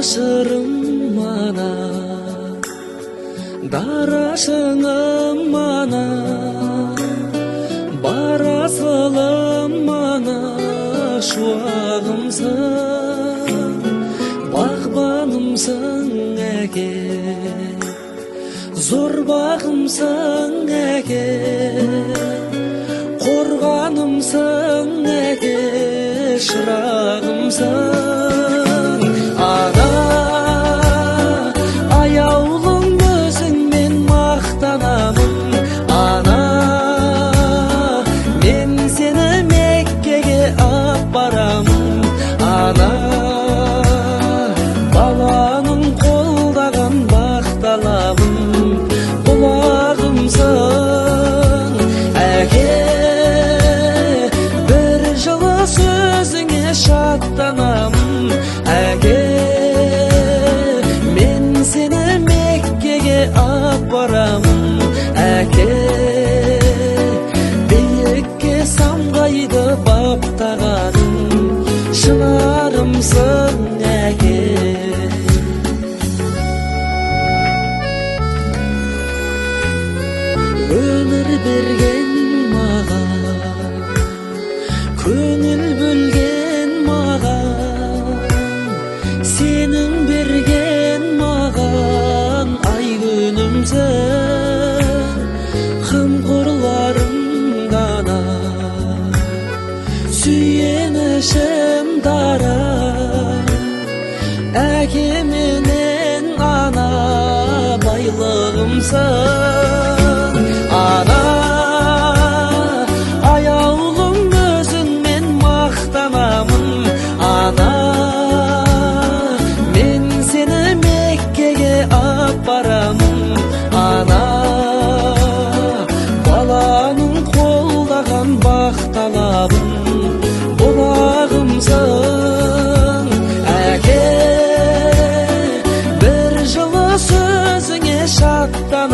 Darasırım mana, darasınım mana, barasılım mana, şuağımsın, bağbanımsın ege, zor bağımsın ege, korganımsın ege, şırağımsın. Ana, ayağılım gözün men maqtanamın. Ana, men seni Mekke'ge apparamın. Ana, babanın қолдаған бақталамын. Құлағымсың әке, бір жылы сөзіңе шаттанамын. Әке, мен сені Меккеге апарамын. Әке, биікке самғайды баптағаным, шынарымсың әке. Өмір берген маған, көңіл бөлген маған, сенің берген маған ай күнімсің, қамқорларым ғана, сүйенішім дара. Әке менен ана байлығымсың.